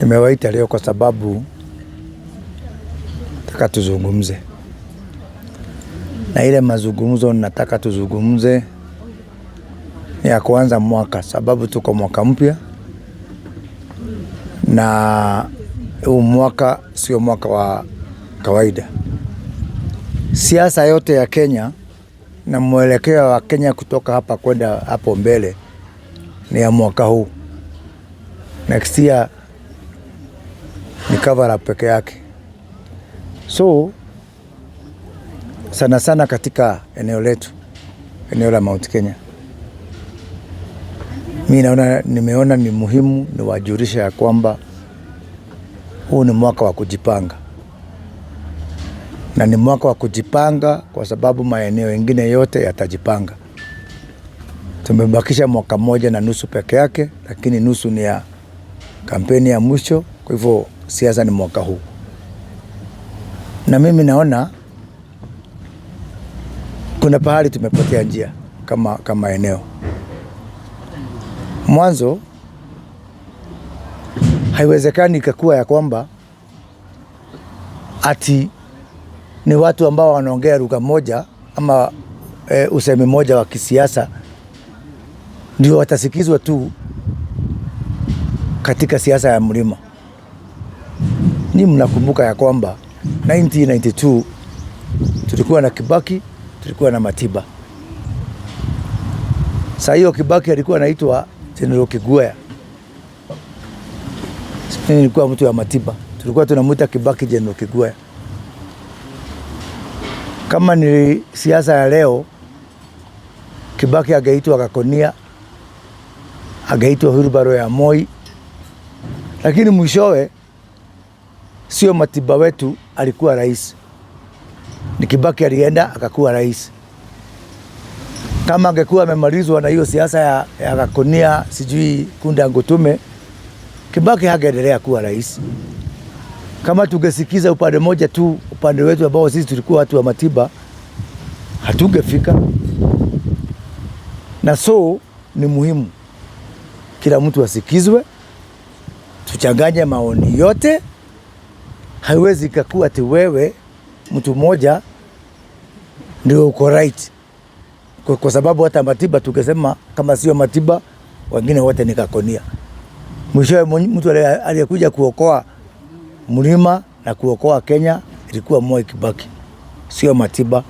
Nimewaita leo kwa sababu nataka tuzungumze. Na ile mazungumzo nataka tuzungumze ni ya kuanza mwaka, sababu tuko mwaka mpya na huu mwaka sio mwaka wa kawaida. Siasa yote ya Kenya na mwelekeo wa Kenya kutoka hapa kwenda hapo mbele ni ya mwaka huu. Next year ni cover up peke yake. So sana sana katika eneo letu, eneo la Mount Kenya, nimeona ni muhimu niwajulisha ya kwamba huu ni mwaka wa kujipanga. Na ni mwaka wa kujipanga kwa sababu maeneo mengine yote yatajipanga. Tumebakisha mwaka moja na nusu peke yake, lakini nusu ni ya kampeni ya mwisho. Kwa hivyo siasa ni mwaka huu. Na mimi naona kuna pahali tumepotea njia kama eneo. Mwanzo haiwezekani ikakuwa ya kwamba ati ni watu ambao wanaongea lugha moja ama usemi moja wa kisiasa ndio watasikizwa tu katika siasa ya mlima. Ni mnakumbuka ya kwamba 1992 tulikuwa na Kibaki, tulikuwa na Matiba. Saa hiyo Kibaki alikuwa anaitwa General Kiguya. Mimi nilikuwa mtu wa Matiba. Tulikuwa tunamuita Kibaki General Kiguya. Kama ni siasa ya leo, Kibaki ageitwa Gakonia, ageitwa Wilbaro ya Moi. Lakini mwishowe sio Matiba wetu alikuwa rais. Ni Kibaki alienda akakuwa rais. Kama angekuwa amemalizwa na hiyo siasa ya Gakonia, sijui Kunda Ngutume, Kibaki hangeendelea kuwa rais. Kama tungesikiza upande moja tu, upande wetu ambao sisi tulikuwa watu wa Matiba, hatungefika. Na so ni muhimu kila mtu asikizwe, tuchanganye maoni yote. Haiwezi ikakuwa ati wewe mtu mmoja ndio uko right. Kwa sababu hata Matiba tukisema kama sio Matiba, wengine wote ni Gakonia. Mwishowe mtu aliyekuja kuokoa mlima na kuokoa Kenya ilikuwa Moi Kibaki, sio Matiba.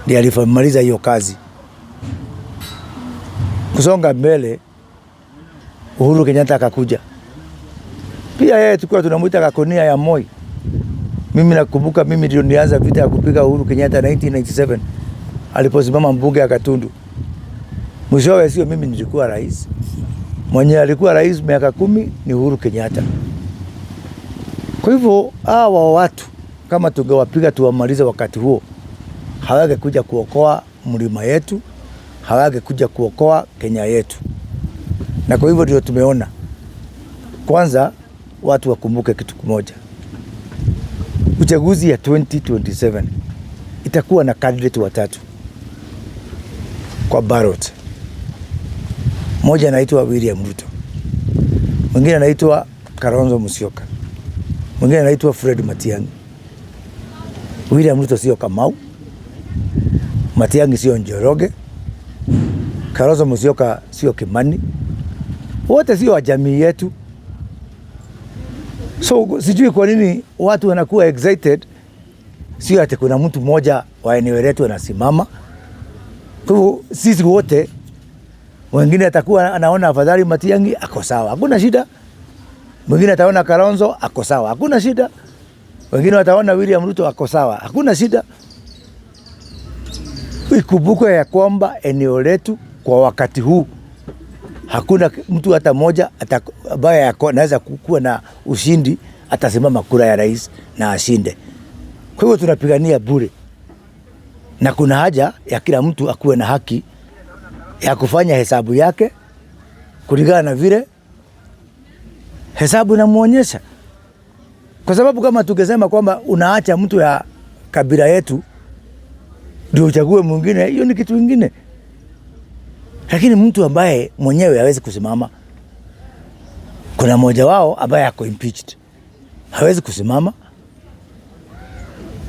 Ndiye alifamaliza hiyo kazi. Kusonga mbele, Uhuru Kenyatta akakuja. Pia yeye tulikuwa tunamuita Gakonia ya Moi. Mimi nakumbuka mimi ndio nianza vita ya kupiga Uhuru Kenyatta 1997 aliposimama mbunge ya Gatundu. Mwishowe sio mimi nilikuwa rais. Mwenye alikuwa rais miaka 10 ni Uhuru Kenyatta. Kwa hivyo hawa watu kama tungewapiga tuwamalize wakati huo, hawangekuja kuokoa mlima yetu, hawangekuja kuokoa Kenya yetu. Na kwa hivyo ndio tumeona kwanza watu wakumbuke kitu kimoja. Uchaguzi ya 2027 itakuwa na candidate watatu kwa ballot. Mmoja anaitwa William Ruto, mwingine anaitwa Kalonzo Musyoka, mwingine anaitwa Fred Matiang'i. William Ruto sio Kamau, Matiang'i sio Njoroge, Kalonzo Musyoka sio Kimani. Wote sio wa jamii yetu. So sijui kwa nini watu wanakuwa excited. Sio ati kuna mtu mmoja wa eneo letu anasimama. Kwa hivyo sisi wote, wengine atakuwa anaona afadhali Matiang'i ako sawa, hakuna shida. Mwingine ataona Kalonzo ako sawa, hakuna shida. Wengine wataona William Ruto ako sawa, hakuna shida. Ikumbukwe ya kwamba eneo letu kwa wakati huu hakuna mtu hata mmoja ambaye anaweza kuwa na ushindi atasimama kura ya rais na ashinde. Kwa hivyo tunapigania bure. Na kuna haja ya kila mtu akuwe na haki ya kufanya hesabu yake kulingana na vile hesabu inamuonyesha. Kwa sababu kama tukisema kwamba unaacha mtu ya kabila yetu ndio uchague mwingine, hiyo ni kitu kingine. Lakini mtu ambaye mwenyewe hawezi kusimama, kuna mmoja wao ambaye ako impeached, hawezi kusimama.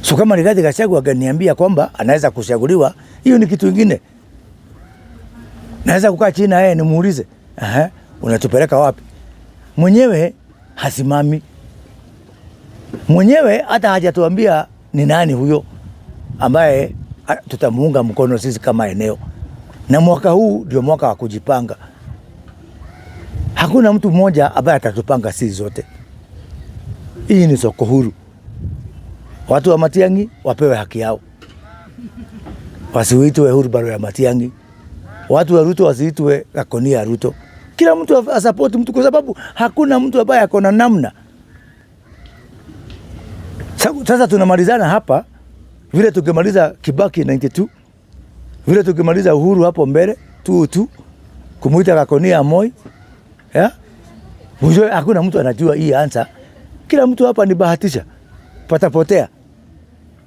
So kama Rigathi Gachagua akaniambia kwamba anaweza kuchaguliwa, hiyo ni kitu kingine. Naweza kukaa chini na yeye nimuulize, unatupeleka wapi? Mwenyewe hasimami. Mwenyewe hata hajatuambia ni nani huyo ambaye tutamuunga mkono sisi kama eneo. Na mwaka huu ndio mwaka wa kujipanga. Hakuna mtu mmoja ambaye atatupanga sisi zote. Hii ni soko huru. Watu wa Matiang'i wapewe haki yao. Wasiitwe Hurubaro ya Matiang'i. Watu wa Ruto wasiitwe Gakonia ya Ruto. Kila mtu asupport mtu, kwa sababu hakuna mtu ambaye ako na namna. Sasa tunamalizana hapa vile tukimaliza Kibaki 92, vile tukimaliza Uhuru hapo mbele 202, kumuita Gakonia ya Moi. Mwisho hakuna mtu anajua hii answer. Kila mtu hapa ni bahatisha. Patapotea.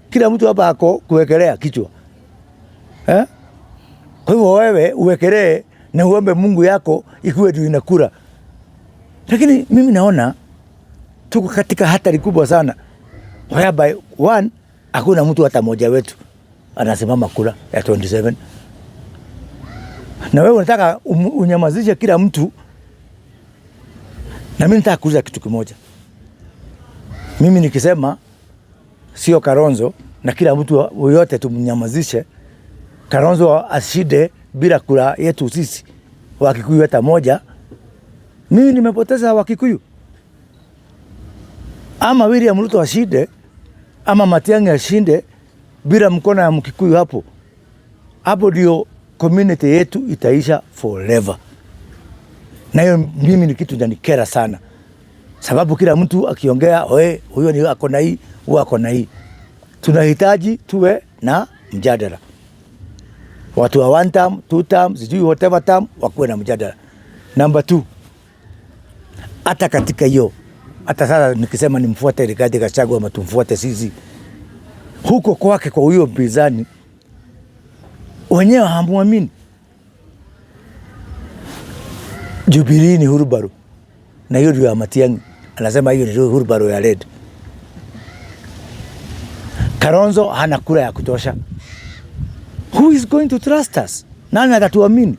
Kila mtu hapa ako kuwekelea kichwa. Kwa hivyo wewe uwekelee na uombe Mungu yako ikuwe ndio inakura. Lakini mimi naona tuko katika hatari kubwa sana. Whereby one, hakuna mtu hata mmoja wetu anasimama kura ya 27. Na wewe unataka unyamazishe kila mtu. Na mimi nataka kuuliza kitu kimoja. Mimi nikisema sio Kalonzo na kila mtu yote tumnyamazishe, Kalonzo ashinde bila kura yetu sisi Wakikuyu hata moja, mimi nimepoteza Wakikuyu. Ama William Ruto ashinde, ama Matiang'i ashinde bila mkono ya Mkikuyu hapo. Hapo ndio community yetu itaisha forever. Na hiyo mimi ni kitu inanikera sana. Sababu kila mtu akiongea, huyo ni ako na hii, huyo ako na hii. Tunahitaji tuwe na mjadala. Watu wa 1 term, 2 term, sijui whatever term, wakuwe na mjadala. Number 2, hata katika hiyo, hata sasa nikisema nimfuate Rigathi Gachagua ama tumfuate sisi, huko kwake kwa huyo mpinzani, wenyewe hamuamini. Jubilee ni Hurubaro. Na hiyo ndio ya Matiang'i. Anasema hiyo ni Hurubaro ya red. Kalonzo hana kura ya kutosha. Who is going to trust us? Nani atatuamini?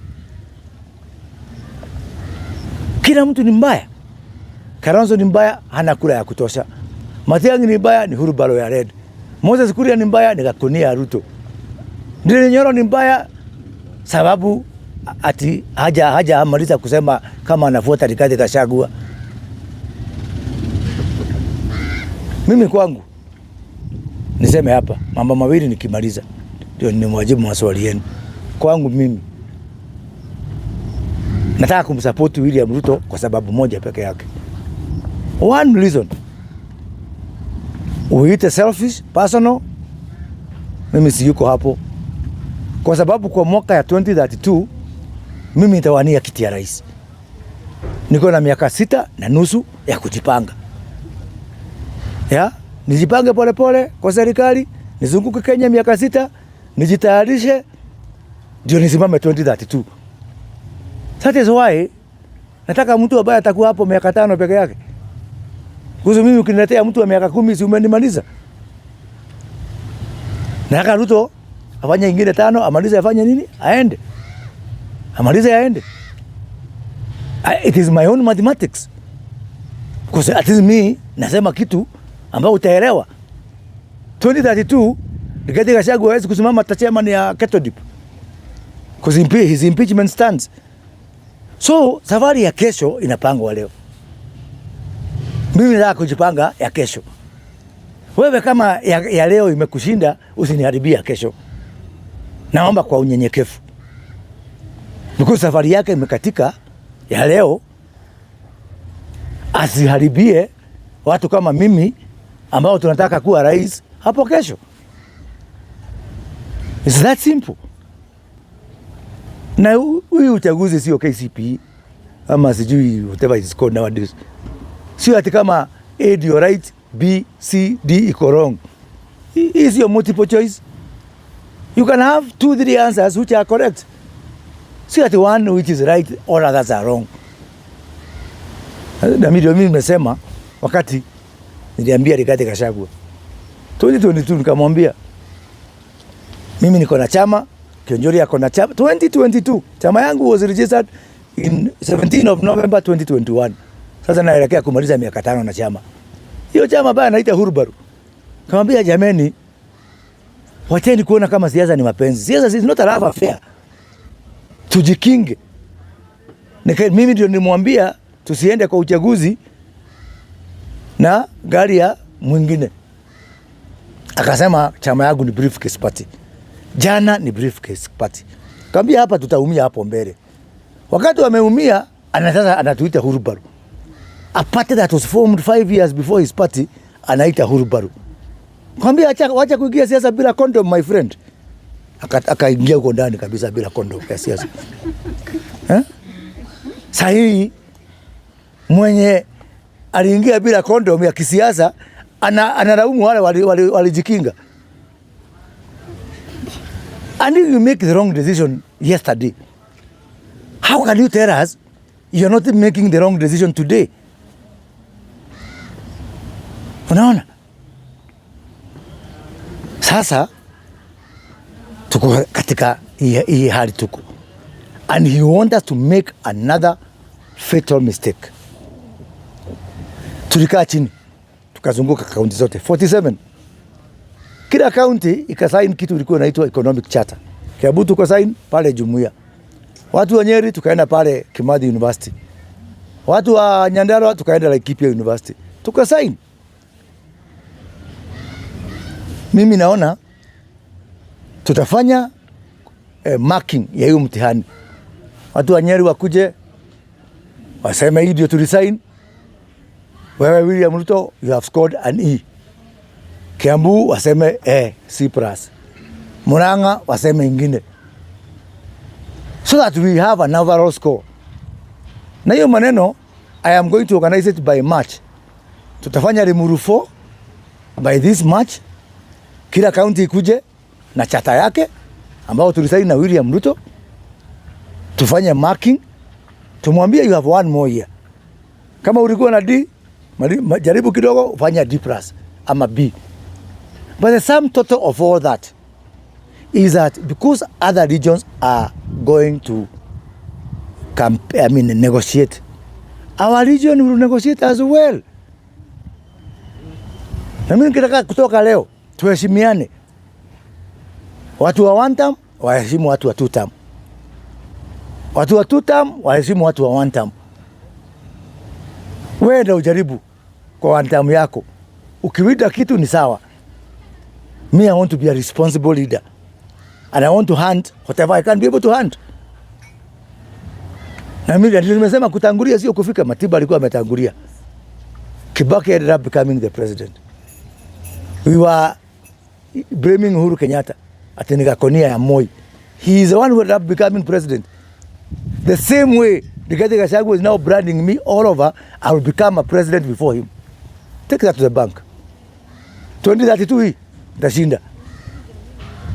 Kila mtu ni mbaya. Kalonzo ni mbaya, hana kura ya kutosha. Matiang'i ni mbaya, ni Hurubaro ya red. Moses Kuria ni mbaya, ni Gakonia ya Ruto. Ndile Nyoro ni mbaya sababu ati haja amaliza kusema kama anafuata Rigathi Gachagua. Mimi kwangu niseme hapa mambo mawili nikimaliza ndio nimwajibu maswali yenu. Kwangu mimi nataka kumsupport William Ruto kwa sababu moja peke yake. One reason. Uite selfish, personal, mimi siyuko hapo. Kwa sababu kwa mwaka ya 2032 mimi nitawania kiti ya rais. Niko na miaka 6.5 ya kujipanga. Nijipange pole pole kwa serikali, nizunguke Kenya miaka 6, nijitayarishe ndio nisimame 2032. That is why nataka mtu ambaye atakuwa hapo miaka 5 peke yake. Kuzo mimi ukiniletea mtu wa miaka 10 si umenimaliza. Nataka Ruto afanye ingine 5, amalize afanye nini? Aende. Amalize aende. It is my own mathematics. Because at least me nasema kitu ambao utaelewa. 2032 Rigathi Gachagua hawezi kusimama chairman ya Ketodip. Because his impeachment stands. So safari ya kesho inapangwa leo. Mimi nataka kujipanga ya kesho. Wewe kama ya leo imekushinda, usiniharibia kesho. Naomba kwa unyenyekevu. Because safari yake imekatika ya leo, asiharibie watu kama mimi ambao tunataka kuwa rais hapo kesho. It's that simple. Na huyu uchaguzi sio KCPE ama sijui whatever it is called nowadays. Sio ati kama A ndio right, B, C, D iko wrong. Is your multiple choice. You can have 2-3 answers which are correct. Sio ati one which is right, all others are wrong. Na mimi nimesema wakati niliambia Rigathi Gachagua 2022 nikamwambia mimi niko na chama, Kionjori yako na chama. 2022 chama yangu was registered in 17 of November 2021. Sasa naelekea kumaliza miaka 5 na chama. Hiyo chama baya naita Hurbaru. Kamwambia jameni, wacheni kuona kama siasa ni mapenzi. Siasa is not a love affair. Tujikinge. Mimi ndio nimwambia tusiende kwa uchaguzi na gari ya mwingine. Akasema chama yangu ni briefcase party. Jana ni briefcase party. Kaambia hapa tutaumia hapo mbele. Wakati wameumia sasa anatuita Hurbaru. A party that was formed 5 years before his party anaita Hurbaru. Kaambia wacha kuingia siasa bila condom my friend. Akaingia huko ndani kabisa bila condom ya siasa. Sahi mwenye aliingia bila condom ya kisiasa analaumu wale walijikinga. And if you make the wrong decision yesterday, how can you tell us you're not making the wrong decision today? Unaona? Sasa tuko katika hii hali tuko. And he wants us to make another fatal mistake. Tulikaa chini, tukazunguka kaunti zote 47. Kila kaunti ikasaini kitu ilikuwa inaitwa economic charter. Kiambu tuko sign pale Jumuiya. Watu wa Nyeri tukaenda pale Kimathi University. Watu wa Nyandarua tukaenda Laikipia University. Tukasaini. Mimi naona tutafanya marking ya hiyo mtihani. Watu wa Nyeri wakuje waseme hii ndio tulisign. Wewe William Ruto, you have scored an E. Kiambu waseme C+. Murang'a waseme ingine. So that we have an overall score. Na hiyo maneno, I am going to organize it by March. Tutafanya Limuru 4 by this March. Kila county ikuje na chata yake ambao tulisaini na William Ruto. Tufanye marking. Tumwambie you have one more year. Kama ulikuwa na D, jaribu kidogo ufanye D+ ama B. But the sum total of all that is that because other regions are going to negotiate, our region will negotiate as well. Na mimi nikitaka kutoka leo tuheshimiane. Watu wa one term waheshimu watu wa two term. Watu wa two term waheshimu watu wa one term. Wewe ndio ujaribu kwa one term yako. Ukiwida kitu ni sawa. Me, I want to be a responsible leader. And I want to hunt whatever I can be able to hunt. Na mimi ndio nimesema kutangulia sio kufika. Matiba alikuwa ametangulia. Kibaki ended up becoming the president. We were blaming Uhuru Kenyatta ati nikakonia ya Moi. He is the one who ended up becoming president. The same way Rigathi Gachagua is now branding me all over, I will become a president before him. Take that to the bank. 2032 hii nitashinda.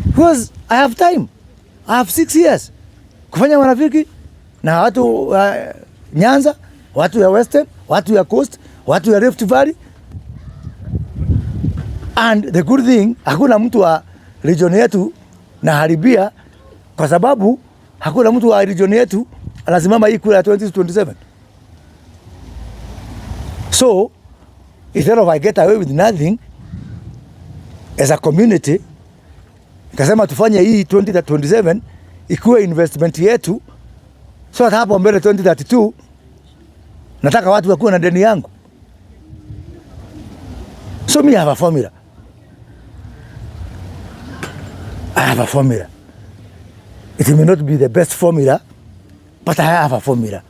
Because I have time. I have 6 years. Kufanya marafiki na watu Nyanza, watu ya Western, watu ya Coast, watu ya Rift Valley. And the good thing, hakuna mtu wa region yetu na haribia kwa sababu hakuna mtu wa region yetu anasimama hii kura ya 2027. So, instead of I get away with nothing, as a community, kasema tufanye hii 2027 ikuwe investment yetu, so hata hapo mbele 2032 nataka watu wakuwe na deni yangu. So me have a formula. I have a formula. It may not be the best formula, but I have a formula.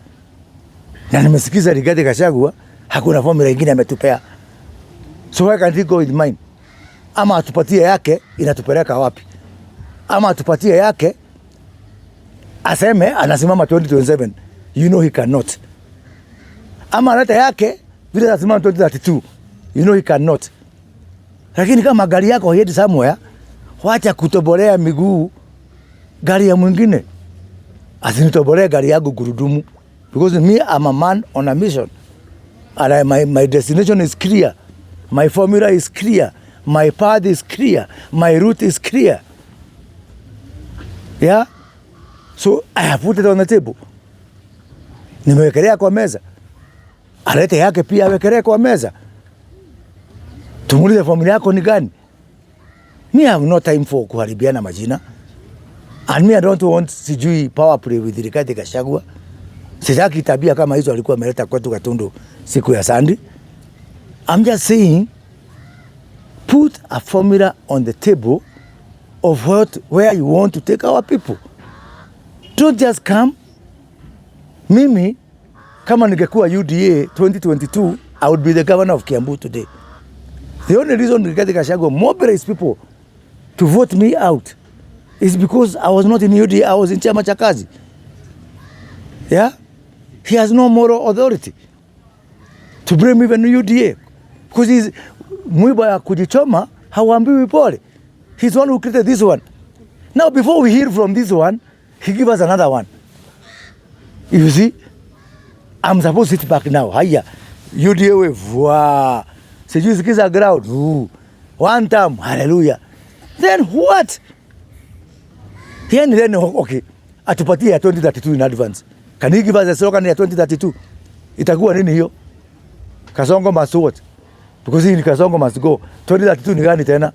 Na nimesikiza Rigathi Gachagua, hakuna formula ingine ametupea. So why can't he go with mine? Ama atupatie yake inatupeleka wapi? Ama atupatie yake aseme anasimama 2027. You know he cannot. Ama analeta yake vile anasimama 2032. You know he cannot. Lakini kama gari yako head somewhere, wacha kutobolea miguu gari ya mwingine. Asinitobolee gari yangu gurudumu. Because me, I'm a man on a mission. And my destination is clear. My formula is clear. My path is clear. My route is clear. Yeah? So I have put it on the table. Nimewekelea kwa meza. Alete yake pia awekelea kwa meza. Tumuulize formula yako ni gani? Me have no time for kuharibiana majina. And me I don't want sijui power play with Rigathi Gachagua. Sitaki tabia kama hizo alikuwa ameleta kwetu Gatundu siku ya Sunday. I'm just saying, put a formula on the table of where you want to take our people. Don't just come. Mimi, kama ningekuwa UDA 2022, I would be the governor of Kiambu today. The only reason Rigathi Gachagua mobilized people to vote me out is because I was not in UDA, I was in Chama cha Kazi. Yeah? He has no moral authority to blame even UDA. Because he's mwiba ya kujichoma, hawambiwi pole. He's the one who created this one. Now before we hear from this one, he give us another one. You see? I'm supposed to sit back now. Haya. UDA we vwa. Sijui sikiza ground. One time. Hallelujah. Then what? Then okay. Atupatie ya 2032 in advance. Can he give us a slogan ya 2032? Itakuwa nini hiyo? Kasongo must what? Because hii ni Kasongo must go. 2032 ni gani tena?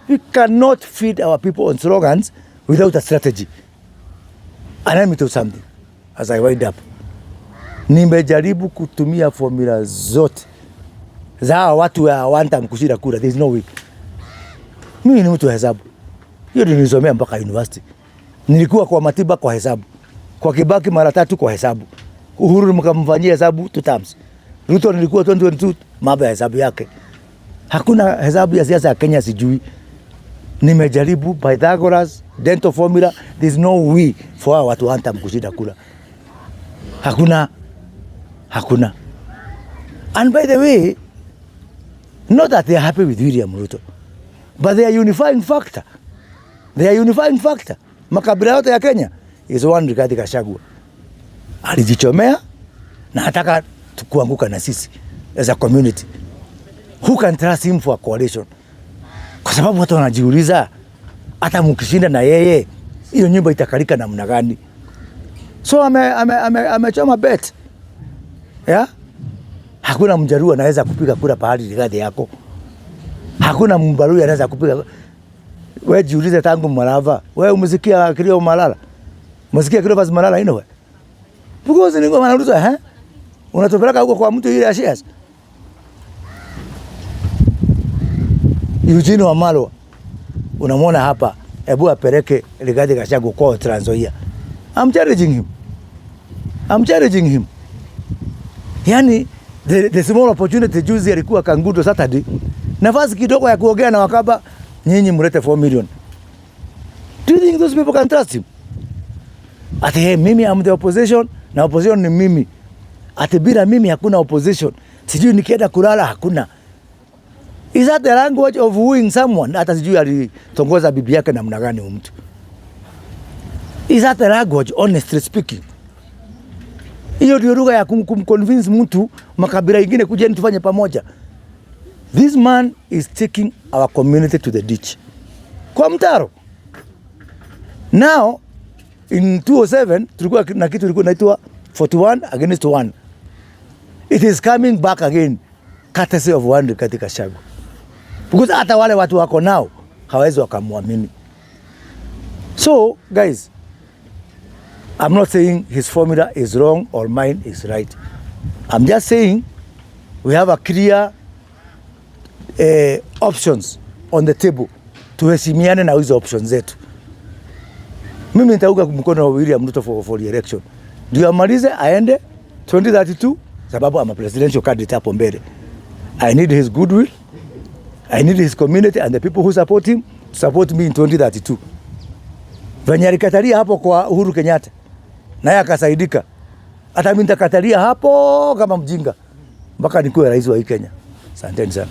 We cannot feed our people on slogans without a strategy. And let me tell you something as I wind up. Nimejaribu kutumia formula zote za watu wa wanta mkushida kura. There is no way. Mimi ni mtu wa hesabu. Hiyo nilisomea mpaka university. Nilikuwa kwa Matiba kwa hesabu. Kwa Kibaki mara 3 kwa hesabu. Uhuru mkamfanyia hesabu 2 times. Ruto nilikuwa 2022 mambo ya hesabu yake. Hakuna hesabu ya siasa ya Kenya sijui. Nimejaribu Pythagoras, dental formula, there is no way for watu wanta mkushida kura. Hakuna. And by the way, not that they are happy with William Ruto, but they are unifying factor. Makabila yote ya Kenya is one Rigathi Gachagua. Alijichomea na hataka kuanguka na sisi as a community. Who can trust him for a coalition? Kwa sababu watu wanajiuliza hata mkishinda na yeye hiyo nyumba itakalika namna gani? So amechoma bet. Yeah? Hakuna Mjaruo anaweza kupiga kura pahali Rigathi yako. Hakuna Mbaluya anaweza kupiga. Wewe jiulize tangu Malava. Wewe umesikia kilio Malala? Umesikia kilio basi Malala ino wewe? Because ni ngoma naruza unatopeleka huko kwa mtu ile ya shares. Eugene Wamalwa unamwona hapa, hebu apeleke Rigathi Gachagua kwa Trans Nzoia. I'm challenging him. Yani the small opportunity juzi alikuwa Kangundo Saturday. Nafasi kidogo ya kuongea na Wakamba, nyinyi mlete 4 million. Do you think those people can trust him? Ati hey, mimi am the opposition na opposition ni mimi. Ati bila mimi hakuna opposition. Sijui nikienda kulala hakuna. Is that the language of wooing someone? Hata sijui alitongoza bibi yake namna gani mtu. Is that the language, honestly speaking? Hiyo ndio lugha ya kumconvince mtu makabila ingine kuja tufanye pamoja. This man is taking our community to the ditch. Kwa mtaro. Now, in 2007, tulikuwa na kitu ilikuwa inaitwa 41 against 1. It is coming back again, courtesy of one Rigathi Gachagua. Because hata wale watu wako nao hawezi wakamwamini. So, guys, I'm not saying his formula is wrong or mine is right. I'm just saying we have a clear options on the table. Tuheshimiane na hizo options zetu. Mimi nitauka mkono wa William Ruto for election. Ndio amalize aende 2032 sababu ama presidential candidate hapo mbele. I need his goodwill. I need his community and the people who support him to support me in 2032. Vanyari kataria hapo kwa Uhuru Kenyatta. Naye akasaidika. Hata mimi nitakatalia hapo kama mjinga mpaka nikuwe rais wa hii Kenya. Asanteni sana.